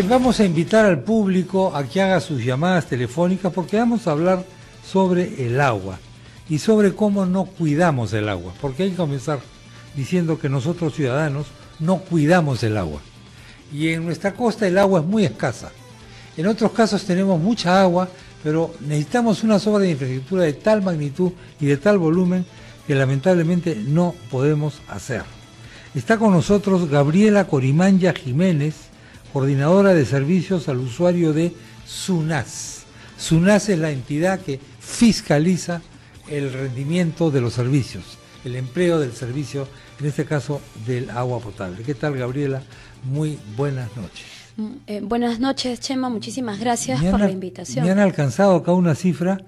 Vamos a invitar al público a que haga sus llamadas telefónicas porque vamos a hablar sobre el agua y sobre cómo no cuidamos el agua, porque hay que comenzar diciendo que nosotros ciudadanos no cuidamos el agua. Y en nuestra costa el agua es muy escasa. En otros casos tenemos mucha agua, pero necesitamos unas obras de infraestructura de tal magnitud y de tal volumen que lamentablemente no podemos hacer. Está con nosotros Gabriela Corimanya Jiménez, coordinadora de servicios al usuario de SUNAS. SUNAS es la entidad que fiscaliza el rendimiento de los servicios, el empleo del servicio, en este caso del agua potable. ¿Qué tal, Gabriela? Muy buenas noches. Buenas noches, Chema, muchísimas gracias por la invitación. Me han alcanzado acá una cifra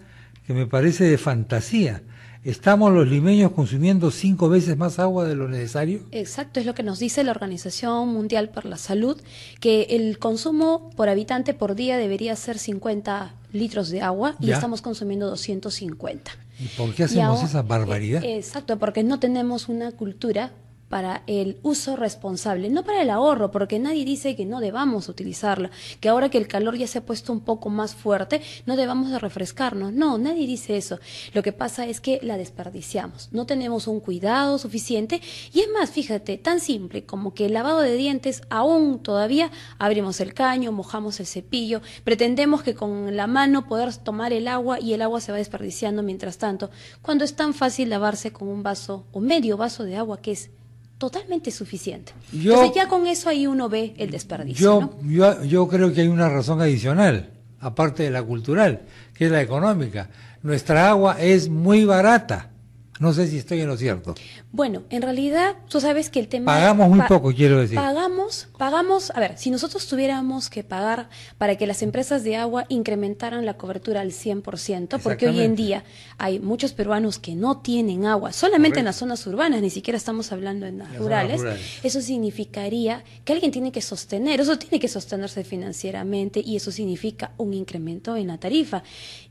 que me parece de fantasía. ¿Estamos los limeños consumiendo 5 veces más agua de lo necesario? Exacto, es lo que nos dice la Organización Mundial para la Salud, que el consumo por habitante por día debería ser 50 litros de agua y estamos consumiendo 250. ¿Y por qué hacemos esa barbaridad? Exacto, porque no tenemos una cultura para el uso responsable, no para el ahorro, porque nadie dice que no debamos utilizarla, que ahora que el calor ya se ha puesto un poco más fuerte, no debamos de refrescarnos. No, nadie dice eso. Lo que pasa es que la desperdiciamos, no tenemos un cuidado suficiente y es más, fíjate, tan simple como que el lavado de dientes, aún todavía abrimos el caño, mojamos el cepillo, pretendemos que con la mano poder tomar el agua y el agua se va desperdiciando mientras tanto, cuando es tan fácil lavarse con un vaso o medio vaso de agua que es totalmente suficiente. Entonces ya con eso ahí uno ve el desperdicio. Yo creo que hay una razón adicional, aparte de la cultural, que es la económica. Nuestra agua es muy barata. No sé si estoy en lo cierto. Bueno, en realidad, tú sabes que el tema... Pagamos muy poco, quiero decir. Pagamos, a ver, si nosotros tuviéramos que pagar para que las empresas de agua incrementaran la cobertura al 100%, porque hoy en día hay muchos peruanos que no tienen agua, solamente en las zonas urbanas, ni siquiera estamos hablando en las rurales, eso significaría que alguien tiene que sostener, eso tiene que sostenerse financieramente y eso significa un incremento en la tarifa.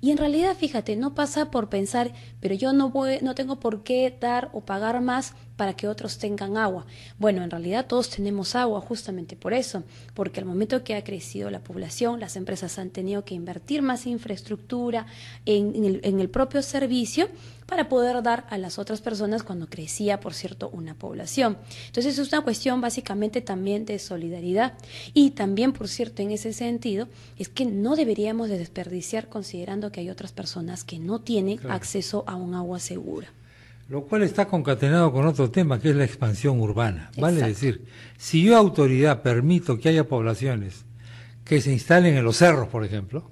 Y en realidad, fíjate, no pasa por pensar, pero yo no tengo por qué dar o pagar más para que otros tengan agua. Bueno, en realidad todos tenemos agua justamente por eso, porque al momento que ha crecido la población, las empresas han tenido que invertir más infraestructura en el propio servicio para poder dar a las otras personas cuando crecía, por cierto, una población. Entonces es una cuestión básicamente también de solidaridad y también, por cierto, en ese sentido, es que no deberíamos de desperdiciar considerando que hay otras personas que no tienen acceso a un agua segura. Lo cual está concatenado con otro tema, que es la expansión urbana. Vale decir, si yo, autoridad, permito que haya poblaciones que se instalen en los cerros, por ejemplo,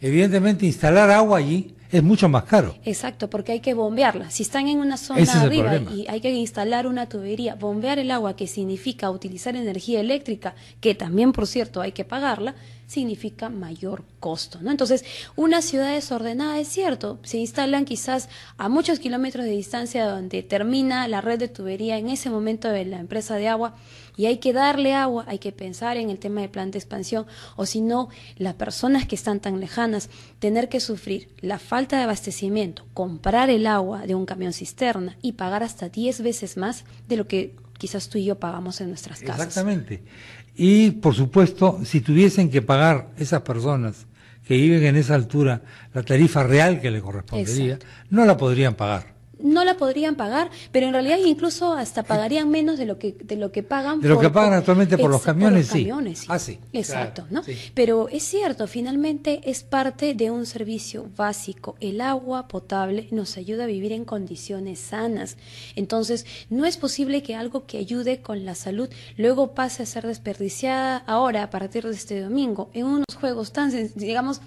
evidentemente instalar agua allí es mucho más caro. Exacto, porque hay que bombearla. Si están en una zona arriba y hay que instalar una tubería, bombear el agua, que significa utilizar energía eléctrica, que también, por cierto, hay que pagarla, significa mayor costo, ¿no? Entonces, una ciudad desordenada, es cierto, se instalan quizás a muchos kilómetros de distancia donde termina la red de tubería en ese momento de la empresa de agua y hay que darle agua, hay que pensar en el tema de plan de expansión, o si no, las personas que están tan lejanas, tener que sufrir la falta de abastecimiento, comprar el agua de un camión cisterna y pagar hasta 10 veces más de lo que quizás tú y yo pagamos en nuestras casas. Exactamente. Y, por supuesto, si tuviesen que pagar esas personas que viven en esa altura la tarifa real que le correspondería, no la podrían pagar. No la podrían pagar, pero en realidad incluso hasta pagarían menos de lo que pagan. De lo que pagan actualmente por los camiones, sí. Ah, sí. Exacto, claro, ¿no? Sí. Pero es cierto, finalmente es parte de un servicio básico. El agua potable nos ayuda a vivir en condiciones sanas. Entonces, no es posible que algo que ayude con la salud luego pase a ser desperdiciada ahora, a partir de este domingo, en unos juegos tan, digamos,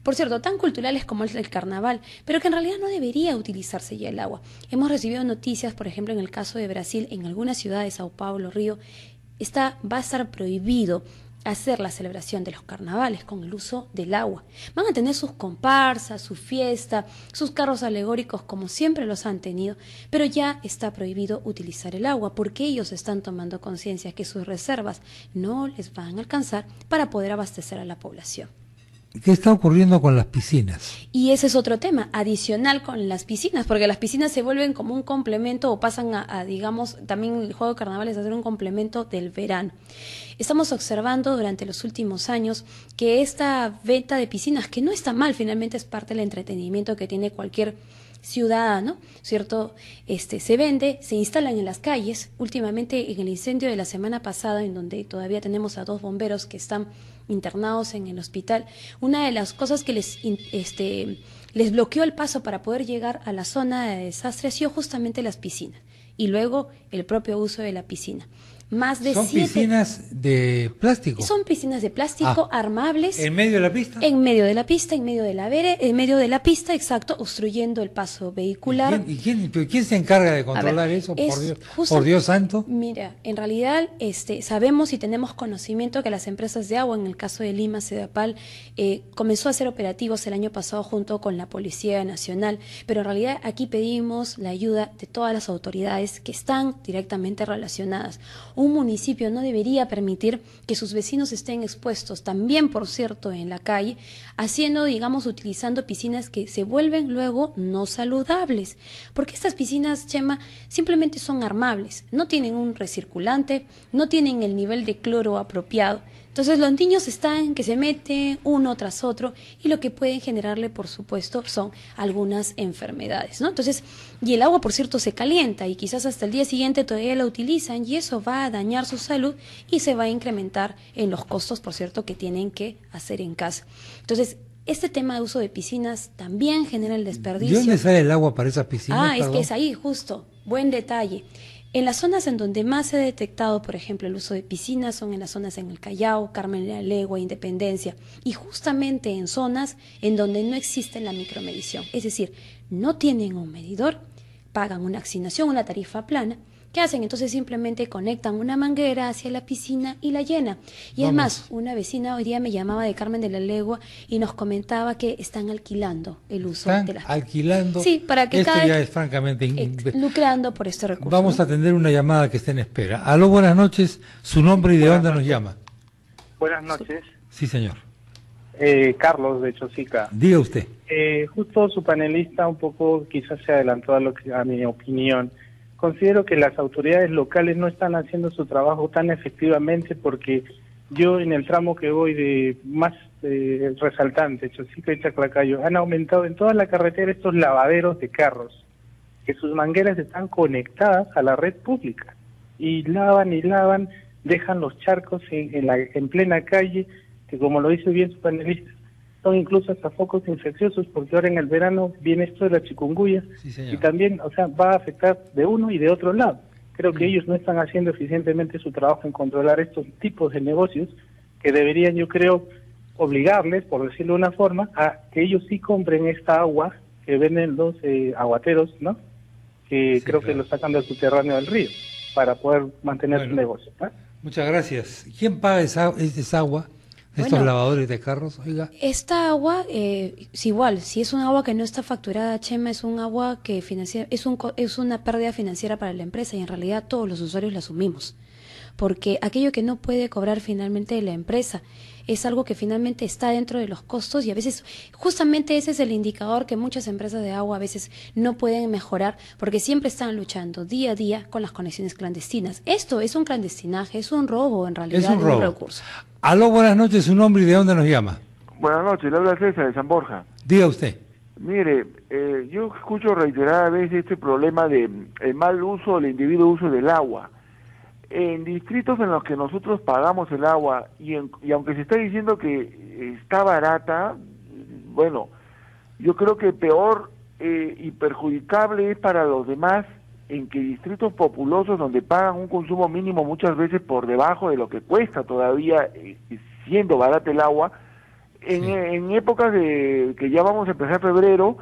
por cierto, tan culturales como es el carnaval, pero que en realidad no debería utilizarse ya el agua. Hemos recibido noticias, por ejemplo, en el caso de Brasil, en algunas ciudades, Sao Paulo, Río, va a estar prohibido hacer la celebración de los carnavales con el uso del agua. Van a tener sus comparsas, su fiesta, sus carros alegóricos como siempre los han tenido, pero ya está prohibido utilizar el agua porque ellos están tomando conciencia que sus reservas no les van a alcanzar para poder abastecer a la población. ¿qué está ocurriendo con las piscinas? Y ese es otro tema, adicional con las piscinas, porque las piscinas se vuelven como un complemento o pasan digamos, también el juego de carnavales a ser un complemento del verano. Estamos observando durante los últimos años que esta venta de piscinas, que no está mal, finalmente es parte del entretenimiento que tiene cualquier ciudadano, ¿cierto? Se vende, se instalan en las calles. Últimamente, en el incendio de la semana pasada, en donde todavía tenemos a 2 bomberos que están internados en el hospital, una de las cosas que les bloqueó el paso para poder llegar a la zona de desastre ha sido justamente las piscinas y luego el propio uso de la piscina. Más de ¿Son 7 piscinas de plástico? Son piscinas de plástico armables. ¿En medio de la pista? En medio de la pista, en medio de la en medio de la pista, exacto, obstruyendo el paso vehicular. ¿Y quién se encarga de controlar eso? Por Dios santo. Mira, en realidad sabemos y tenemos conocimiento que las empresas de agua, en el caso de Lima, Sedapal, comenzó a hacer operativos el año pasado junto con la Policía Nacional, pero en realidad aquí pedimos la ayuda de todas las autoridades que están directamente relacionadas. Un municipio no debería permitir que sus vecinos estén expuestos, también por cierto en la calle, haciendo, digamos, utilizando piscinas que se vuelven luego no saludables, porque estas piscinas, Chema, simplemente son armables, no tienen un recirculante, no tienen el nivel de cloro apropiado. Entonces los niños están que se meten uno tras otro y lo que pueden generarle, por supuesto, son algunas enfermedades, ¿no? Entonces, y el agua, por cierto, se calienta y quizás hasta el día siguiente todavía la utilizan y eso va a dañar su salud y se va a incrementar en los costos, por cierto, que tienen que hacer en casa. Entonces, este tema de uso de piscinas también genera el desperdicio. ¿De dónde sale el agua para esas piscinas? Es que es ahí, justo. Buen detalle. En las zonas en donde más se ha detectado, por ejemplo, el uso de piscinas son en las zonas en el Callao, Carmen de la Legua, Independencia, y justamente en zonas en donde no existe la micromedición. Es decir, no tienen un medidor, pagan una asignación, una tarifa plana. ¿Qué hacen? Entonces simplemente conectan una manguera hacia la piscina y la llena. Y es más, una vecina hoy día me llamaba de Carmen de la Legua y nos comentaba que están alquilando el uso de las... alquilando. Sí, para que esto ya es francamente... lucrando por este recurso. Vamos a atender una llamada que está en espera. Aló, buenas noches. Su nombre y de dónde nos llama. Buenas noches. Sí, señor. Carlos, de Chosica. Diga usted. Justo su panelista un poco quizás se adelantó a mi opinión. Considero que las autoridades locales no están haciendo su trabajo tan efectivamente porque yo en el tramo que voy de más resaltante, Chosica y Chaclacayo, han aumentado en toda la carretera estos lavaderos de carros, que sus mangueras están conectadas a la red pública y lavan, dejan los charcos en plena calle, que como lo dice bien su panelista, son incluso hasta focos infecciosos, porque ahora en el verano viene esto de la chikungunya, sí, y también, va a afectar de uno y de otro lado. Creo que ellos no están haciendo eficientemente su trabajo en controlar estos tipos de negocios, que deberían, yo creo, obligarles, por decirlo de una forma, a que ellos sí compren esta agua que venden los aguateros, ¿no? Que creo que lo sacan del subterráneo del río, para poder mantener su negocio, ¿no? Muchas gracias. ¿Quién paga esa agua? Estos lavadores de carros, oiga. Esta agua es igual, si es un agua que no está facturada, Chema, es un agua que es una pérdida financiera para la empresa y en realidad todos los usuarios la asumimos. Porque aquello que no puede cobrar finalmente la empresa es algo que finalmente está dentro de los costos y a veces justamente ese es el indicador que muchas empresas de agua a veces no pueden mejorar porque siempre están luchando día a día con las conexiones clandestinas. Esto es un clandestinaje, es un robo en realidad de un recurso. Aló, buenas noches, su nombre y de dónde nos llama. Buenas noches, le habla César de San Borja. Diga usted. Mire, yo escucho reiterada vez este problema de el mal uso, el individuo uso del agua. En distritos en los que nosotros pagamos el agua y aunque se está diciendo que está barata, bueno, yo creo que peor y perjudicable es para los demás en que distritos populosos donde pagan un consumo mínimo muchas veces por debajo de lo que cuesta todavía siendo barata el agua, en épocas de que ya vamos a empezar febrero,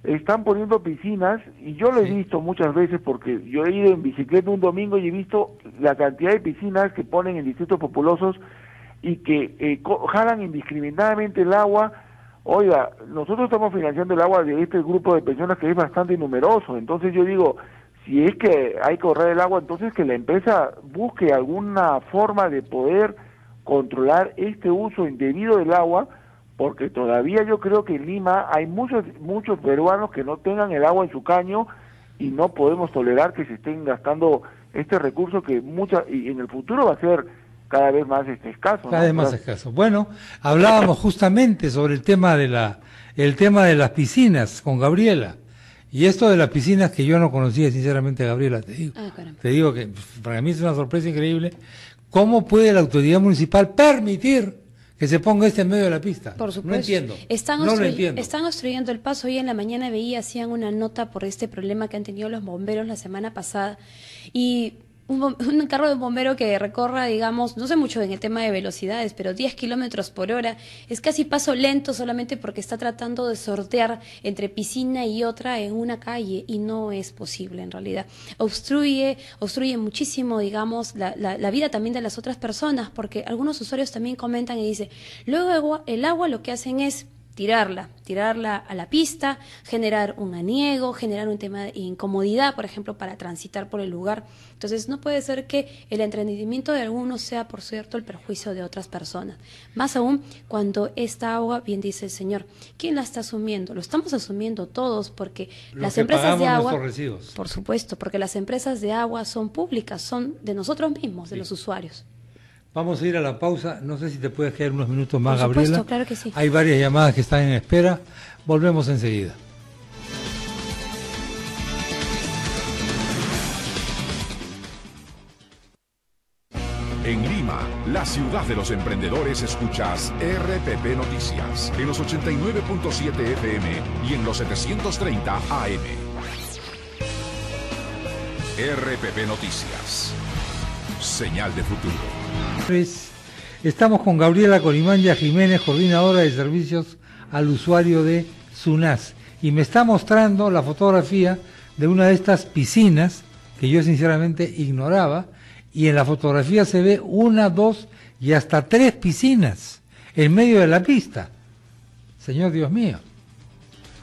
están poniendo piscinas y yo lo he visto muchas veces porque yo he ido en bicicleta un domingo y he visto la cantidad de piscinas que ponen en distritos populosos y que jalan indiscriminadamente el agua. Oiga, nosotros estamos financiando el agua de este grupo de personas que es bastante numeroso, entonces yo digo, si es que hay que ahorrar el agua, entonces que la empresa busque alguna forma de poder controlar este uso indebido del agua, porque todavía yo creo que en Lima hay muchos peruanos que no tengan el agua en su caño y no podemos tolerar que se estén gastando este recurso que y en el futuro va a ser cada vez más escaso. Cada vez más escaso. Bueno, hablábamos justamente sobre el tema de las piscinas con Gabriela. Y esto de las piscinas que yo no conocía, sinceramente, Gabriela, te digo. Te digo que para mí es una sorpresa increíble. ¿Cómo puede la autoridad municipal permitir que se ponga en medio de la pista? Por supuesto. No entiendo. Están obstruyendo el paso. Hoy en la mañana hacían una nota por este problema que han tenido los bomberos la semana pasada. Y un carro de bombero que recorra, digamos, no sé mucho en el tema de velocidades, pero 10 kilómetros por hora, es casi paso lento solamente porque está tratando de sortear entre piscina y otra en una calle, y no es posible en realidad. Obstruye muchísimo, digamos, la vida también de las otras personas, porque algunos usuarios también comentan y dicen, luego el agua lo que hacen es tirarla a la pista, generar un aniego, generar un tema de incomodidad, por ejemplo, para transitar por el lugar. Entonces, no puede ser que el entretenimiento de algunos sea, por cierto, el perjuicio de otras personas. Más aún cuando esta agua, bien dice el señor, ¿quién la está asumiendo? Lo estamos asumiendo todos, porque las empresas de agua, por supuesto, porque las empresas de agua son públicas, son de nosotros mismos, de los usuarios. Vamos a ir a la pausa. No sé si te puedes quedar unos minutos más, por supuesto, Gabriela. Claro que sí. Hay varias llamadas que están en espera. Volvemos enseguida. En Lima, la ciudad de los emprendedores, escuchas RPP Noticias en los 89.7 FM y en los 730 AM. RPP Noticias. Señal de futuro. Estamos con Gabriela Corimanya Jiménez, coordinadora de servicios al usuario de SUNAS, y me está mostrando la fotografía de una de estas piscinas que yo sinceramente ignoraba, y en la fotografía se ve 1, 2 y hasta 3 piscinas en medio de la pista. Señor Dios mío,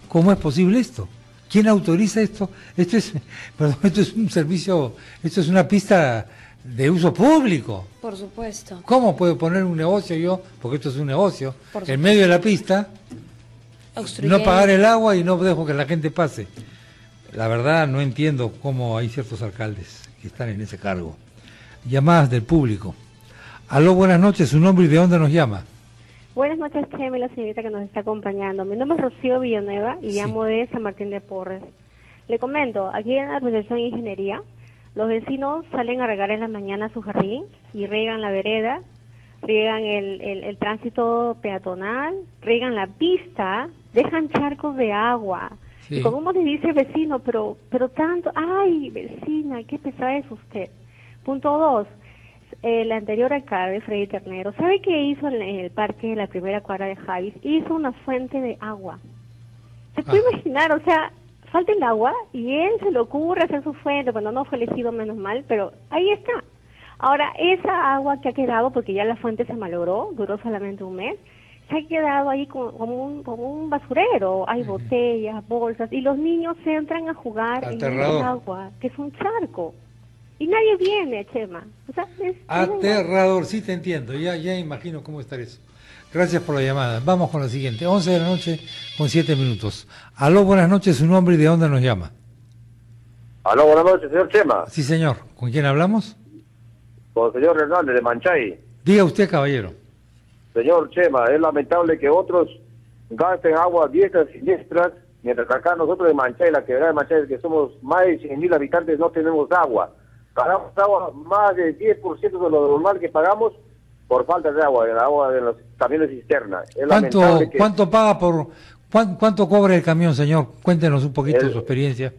¿cómo es posible esto? ¿Quién autoriza esto? Esto es un servicio, esto es una pista de uso público. Por supuesto. ¿Cómo puedo poner un negocio yo, porque esto es un negocio, en medio de la pista, no pagar el agua y no dejo que la gente pase? La verdad no entiendo cómo hay ciertos alcaldes que están en ese cargo. Llamadas del público. Aló, buenas noches, su nombre y de dónde nos llama. Buenas noches, Chema, la señorita que nos está acompañando. Mi nombre es Rocío Villanueva y llamo de San Martín de Porres. Le comento, aquí en la Organización de Ingeniería, los vecinos salen a regar en la mañana su jardín y riegan la vereda, riegan el tránsito peatonal, riegan la pista, dejan charcos de agua. Sí. Y como uno le dice vecino, pero tanto, ay, vecina, qué pesada es usted. Punto 2, el anterior alcalde, Freddy Ternero, ¿sabe qué hizo en el parque de la primera cuadra de Javis? Hizo una fuente de agua. ¿Se puede imaginar? O sea, falta el agua y él se le ocurre hacer su fuente, bueno, no fue elegido, menos mal, pero ahí está. Ahora, esa agua que ha quedado, porque ya la fuente se malogró, duró solamente un mes, se ha quedado ahí como un basurero. Hay botellas, bolsas, y los niños se entran a jugar en esa agua, que es un charco. Y nadie viene, Chema. O sea, aterrador, sí te entiendo, ya imagino cómo estar eso. Gracias por la llamada. Vamos con la siguiente, 11 de la noche con 7 minutos. Aló, buenas noches, su nombre y de dónde nos llama. Aló, buenas noches, señor Chema. Sí, señor. ¿Con quién hablamos? Con el señor Hernández de Manchay. Diga usted, caballero. Señor Chema, es lamentable que otros gasten agua diestras y siniestras, mientras que acá nosotros de Manchay, la quebrada de Manchay, que somos más de 100.000 habitantes, no tenemos agua. Pagamos agua más del 10% de lo normal que pagamos por falta de agua, el agua de los camiones cisterna. ¿Cuánto paga cuánto cobra el camión, señor? Cuéntenos un poquito su experiencia.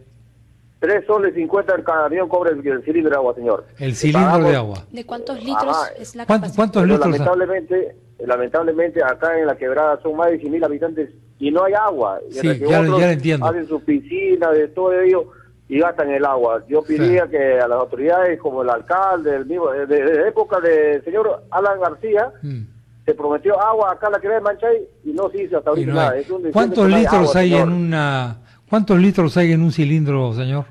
3 soles 50 el camión cobra el cilindro de agua, señor. El cilindro de agua. ¿De cuántos litros es la capacidad? ¿Cuántos litros? Lamentablemente acá en la quebrada son más de 100.000 habitantes y no hay agua. Sí, ya lo entiendo. Hacen su piscina, de todo ello, y gastan el agua. Yo pediría que a las autoridades, como el alcalde, el mismo, de época del señor Alan García, se prometió agua acá en la quebrada de Manchay y no se hizo hasta ahorita nada. ¿Cuántos litros hay ¿Cuántos litros hay en un cilindro, señor?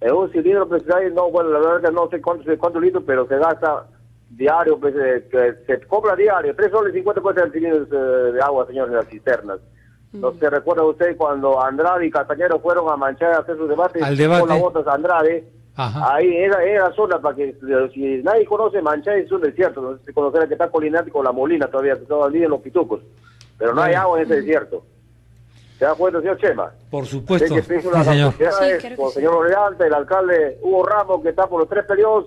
En un cilindro, pues, no, bueno, la verdad que no sé cuántos litros, pero se gasta diario, pues, que se cobra diario, 3 soles 50 puede ser el cilindro de agua, señores, de las cisternas. No sé, recuerda usted cuando Andrade y Castañero fueron a Manchar a hacer sus debates, al debate con las botas Andrade. Ajá. Ahí era zona para que, si nadie conoce Manchá, es un desierto, no sé si conocerá que está colinante con La Molina todavía, que todavía en los pitucos, pero no hay agua en ese desierto. ¿Se da cuenta, señor Chema? Por supuesto, sí, señor. Con el señor Orellante, el alcalde Hugo Ramos, que está por los 3 periodos,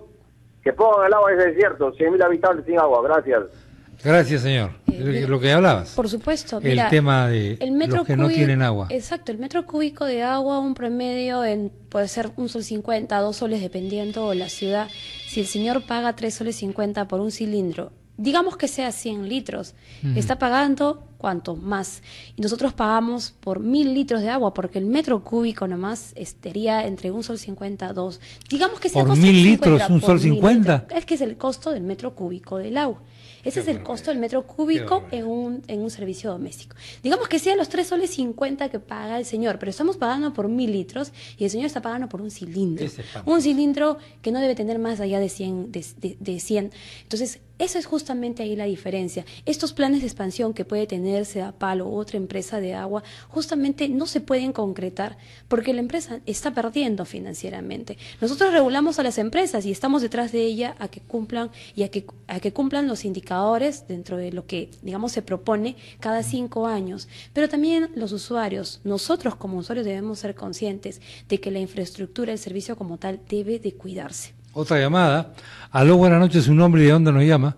que pongan el agua en ese desierto, 100.000 habitantes sin agua, gracias. Gracias, señor. Lo que hablabas. Por supuesto. El tema de los que no tienen agua. Exacto, el metro cúbico de agua, un promedio puede ser 1,50 soles, 2 soles, dependiendo la ciudad. Si el señor paga 3,50 soles por un cilindro, digamos que sea 100 litros, está pagando, ¿cuánto? Más. Y nosotros pagamos por 1.000 litros de agua, porque el metro cúbico nomás estaría entre 1,50 soles, 2. Digamos que sea ¿Por 1.000 litros, 1,50 soles? Es que es el costo del metro cúbico del agua. Ese es el costo del metro cúbico en un servicio doméstico. Digamos que sean los 3,50 soles que paga el señor, pero estamos pagando por 1.000 litros y el señor está pagando por un cilindro. Un cilindro que no debe tener más allá de 100. Entonces, esa es justamente ahí la diferencia. Estos planes de expansión que puede tener Sedapal u otra empresa de agua, justamente no se pueden concretar porque la empresa está perdiendo financieramente. Nosotros regulamos a las empresas y estamos detrás de ella a que cumplan y a que cumplan los indicadores dentro de lo que, digamos, se propone cada 5 años. Pero también los usuarios, nosotros como usuarios debemos ser conscientes de que la infraestructura, el servicio como tal, debe de cuidarse. Otra llamada. Aló, buenas noches, su nombre y de dónde nos llama.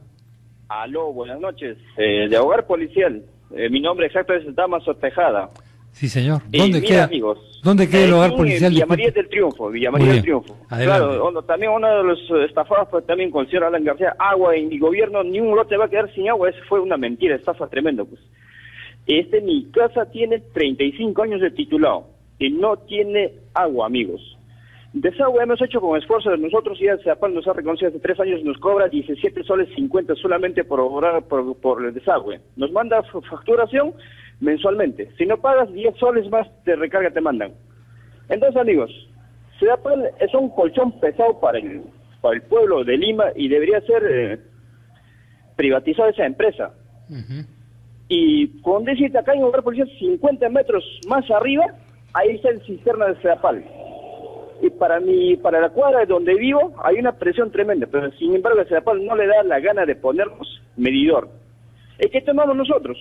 Aló, buenas noches. De Hogar Policial. Mi nombre exacto es Damaso Tejada. Sí, señor. ¿Dónde queda? Amigos, ¿Dónde queda el Hogar Policial? Villa María del Triunfo, Villa María del Triunfo. Adelante. Claro, también uno de los estafados fue también con el señor Alan García. Agua en mi gobierno, ni un lote va a quedar sin agua. Eso fue una mentira, estafa tremenda, pues. Mi casa tiene 35 años de titulado y no tiene agua, amigos. Desagüe hemos hecho con esfuerzo de nosotros, y ya Sedapal nos ha reconocido hace 3 años, nos cobra 17 soles 50 solamente por obrar por el desagüe. Nos manda facturación mensualmente. Si no pagas 10 soles más de recarga te mandan. Entonces, amigos, Sedapal es un colchón pesado para el pueblo de Lima y debería ser privatizada esa empresa. Y con decirte, acá en Hogar Policial, 50 metros más arriba, ahí está el cisterna de Sedapal. Y para la cuadra de donde vivo hay una presión tremenda, pero sin embargo a Sedapal no le da la gana de ponernos medidor. ¿Qué tomamos nosotros?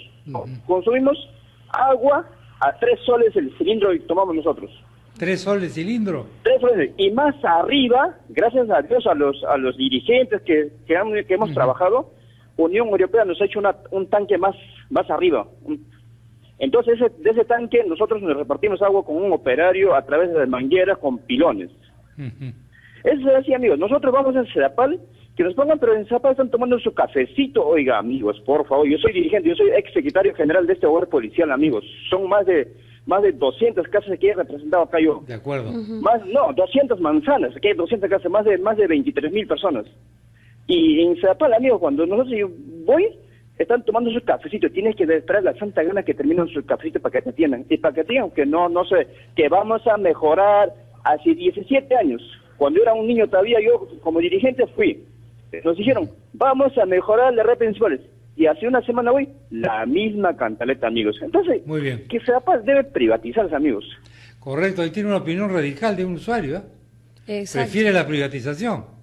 Consumimos agua a 3 soles el cilindro y tomamos nosotros. 3 soles cilindro. 3 soles. Y más arriba, gracias a Dios, a los dirigentes que hemos trabajado, Unión Europea nos ha hecho un tanque más arriba. Entonces, de ese tanque nosotros nos repartimos agua con un operario a través de mangueras con pilones. Eso es así, amigos. Nosotros vamos a Sedapal, que nos pongan, pero en Sedapal están tomando su cafecito. Oiga, amigos, por favor, yo soy dirigente, yo soy ex secretario general de este Hogar Policial, amigos. Son más de 200 casas que he representado acá yo. De acuerdo. 200 manzanas, que hay 200 casas, más de 23.000 personas. Y en Sedapal, amigos, cuando yo voy, están tomando su cafecito, tienes que traer la santa gana que terminen su cafecito para que te atiendan. Y para que te digan que no sé, que vamos a mejorar. Hace 17 años, cuando era un niño todavía, yo como dirigente fui. Nos dijeron, vamos a mejorar las redes principales. Y hace una semana voy, la misma cantaleta, amigos. Entonces, muy bien, que Sedapal debe privatizarse, amigos. Correcto, ahí tiene una opinión radical de un usuario, prefiere la privatización.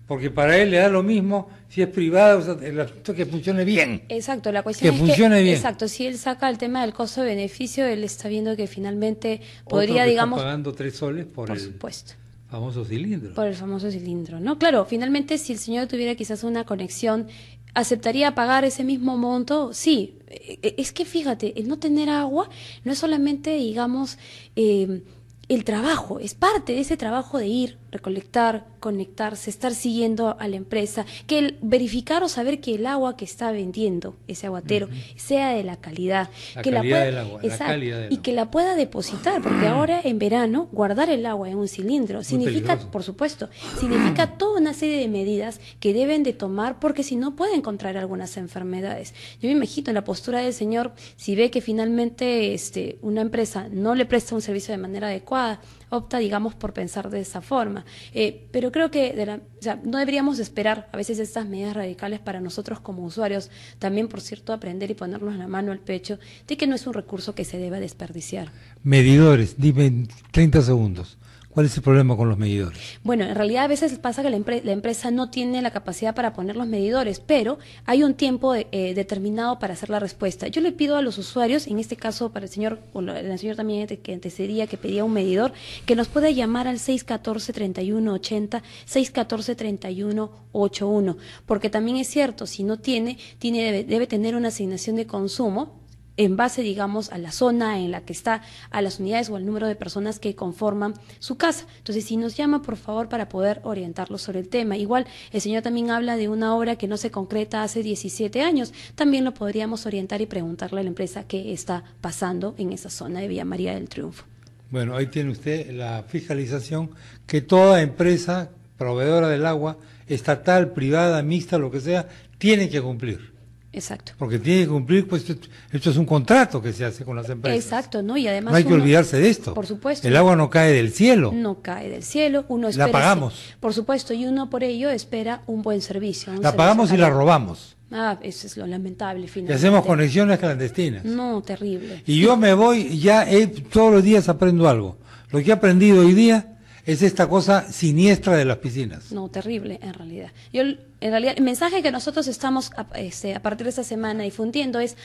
Porque para él le da lo mismo si es privado, o sea, el asunto es que funcione bien. Exacto, la cuestión que funcione bien. Exacto, si él saca el tema del costo-beneficio, él está viendo que finalmente podría, digamos... Está pagando 3 soles por el supuesto. Famoso cilindro. Por el famoso cilindro, ¿no? Claro, finalmente si el señor tuviera quizás una conexión, ¿aceptaría pagar ese mismo monto? Sí, es que fíjate, el no tener agua no es solamente, digamos... el trabajo, es parte de ese trabajo de ir, recolectar, conectarse, estar siguiendo a la empresa, que el verificar o saber que el agua que está vendiendo ese aguatero sea de la calidad, del agua, la calidad del y que la pueda depositar, porque ahora en verano guardar el agua en un cilindro significa, peligroso. por supuesto, significa toda una serie de medidas que deben de tomar, porque si no pueden contraer algunas enfermedades. Yo me imagino en la postura del señor, si ve que finalmente una empresa no le presta un servicio de manera adecuada, opta, digamos, por pensar de esa forma. Pero creo que no deberíamos esperar a veces estas medidas radicales para nosotros como usuarios, también, por cierto, aprender y ponernos la mano al pecho de que no es un recurso que se deba desperdiciar. Medidores, dime en 30 segundos. ¿Cuál es el problema con los medidores? Bueno, en realidad a veces pasa que la empresa no tiene la capacidad para poner los medidores, pero hay un tiempo determinado para hacer la respuesta. Yo le pido a los usuarios, en este caso para el señor, o el señor también que antecedía, que pedía un medidor, que nos pueda llamar al 614-3180, 614-3181, porque también es cierto, si no debe tener una asignación de consumo, en base, digamos, a la zona en la que está, a las unidades o al número de personas que conforman su casa. Entonces, si nos llama, por favor, para poder orientarlos sobre el tema. Igual, el señor también habla de una obra que no se concreta hace 17 años. También lo podríamos orientar y preguntarle a la empresa qué está pasando en esa zona de Villa María del Triunfo. Bueno, ahí tiene usted la fiscalización que toda empresa proveedora del agua, estatal, privada, mixta, lo que sea, tiene que cumplir. Exacto. Porque tiene que cumplir, pues esto es un contrato que se hace con las empresas. Exacto, ¿no? Y además no hay que olvidarse de esto. Por supuesto. El agua no cae del cielo. No cae del cielo, uno espera. La pagamos. Por supuesto, y uno por ello espera un buen servicio. La pagamos y la robamos. Eso es lo lamentable, finalmente. Y hacemos conexiones clandestinas. No, terrible. Y yo me voy, todos los días aprendo algo. Lo que he aprendido hoy día es esta cosa siniestra de las piscinas. No, terrible, en realidad. En realidad, el mensaje que nosotros estamos a partir de esta semana difundiendo es: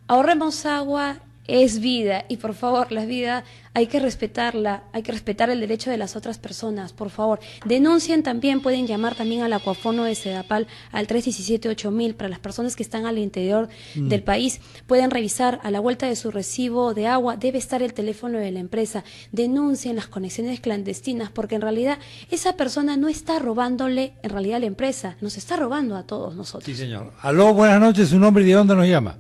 ahorremos agua, es vida, y por favor, la vida hay que respetarla, hay que respetar el derecho de las otras personas, por favor. Denuncien también, pueden llamar también al Acuafono de Sedapal al 317-8000 para las personas que están al interior del país. Pueden revisar a la vuelta de su recibo de agua, debe estar el teléfono de la empresa. Denuncien las conexiones clandestinas, porque en realidad esa persona no está robándole en realidad a la empresa, nos está robando a todos nosotros. Sí, señor. Aló, buenas noches, ¿su nombre y de dónde nos llama?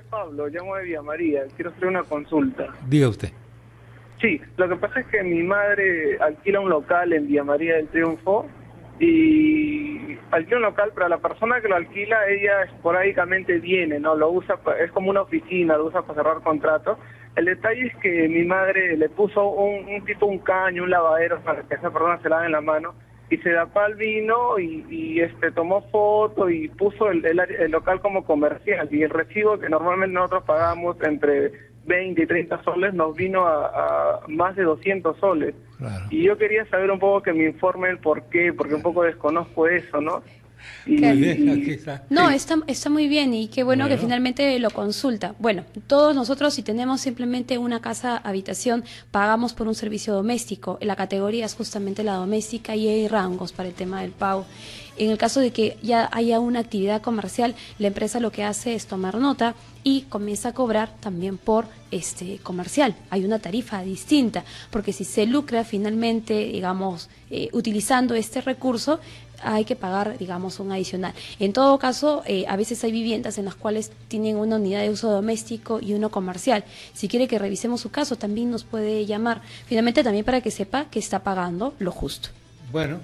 Pablo, llamo de Villa María, quiero hacer una consulta. Diga usted. Sí, lo que pasa es que mi madre alquila un local en Villa María del Triunfo y alquila un local, pero la persona que lo alquila, ella esporádicamente viene, ¿no? Lo usa, es como una oficina, lo usa para cerrar contratos. El detalle es que mi madre le puso un caño, un lavadero para que esa persona se lave en la mano, y Sedapal vino y tomó foto y puso el local como comercial, y el recibo que normalmente nosotros pagamos entre 20 y 30 soles nos vino a más de 200 soles. Claro. Y yo quería saber un poco, que me informe el por qué, porque un poco desconozco eso, ¿no? No, está muy bien, y qué bueno que finalmente lo consulta. Bueno, todos nosotros, si tenemos simplemente una casa habitación, pagamos por un servicio doméstico. La categoría es justamente la doméstica y hay rangos para el tema del pago. En el caso de que ya haya una actividad comercial, la empresa lo que hace es tomar nota y comienza a cobrar también por comercial. Hay una tarifa distinta, porque si se lucra finalmente, digamos, utilizando este recurso, hay que pagar, digamos, un adicional. En todo caso, a veces hay viviendas en las cuales tienen una unidad de uso doméstico y uno comercial. Si quiere que revisemos su caso, también nos puede llamar. Finalmente, también para que sepa que está pagando lo justo. Bueno,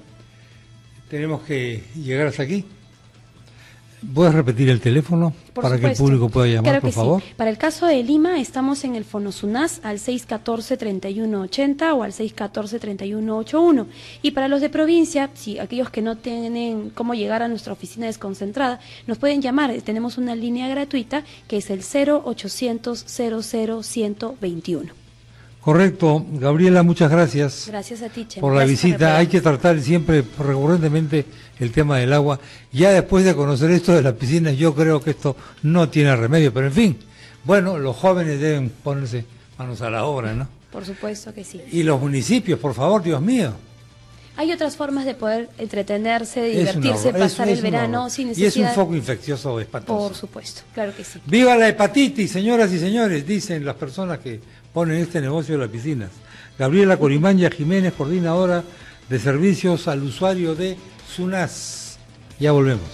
tenemos que llegar hasta aquí. ¿Puedes repetir el teléfono para que el público pueda llamar, claro, por favor? Sí. Para el caso de Lima, estamos en el Fonosunaz al 614-3180 o al 614-3181. Y para los de provincia, si aquellos que no tienen cómo llegar a nuestra oficina desconcentrada, nos pueden llamar. Tenemos una línea gratuita que es el 0800 00-121. Correcto. Gabriela, muchas gracias. Gracias a ti, Chema, por la visita. Hay que tratar siempre recurrentemente el tema del agua. Ya después de conocer esto de las piscinas, yo creo que esto no tiene remedio, pero en fin, bueno, los jóvenes deben ponerse manos a la obra, ¿no? Por supuesto que sí. Y los municipios, por favor, Dios mío. Hay otras formas de poder entretenerse, de divertirse, pasar el verano sin necesidad. Y es un foco infeccioso espantoso. Por supuesto, claro que sí. ¡Viva la hepatitis, señoras y señores! Dicen las personas que ponen este negocio de las piscinas. Gabriela Corimanya Jiménez, coordinadora de servicios al usuario de SUNAS. Ya volvemos.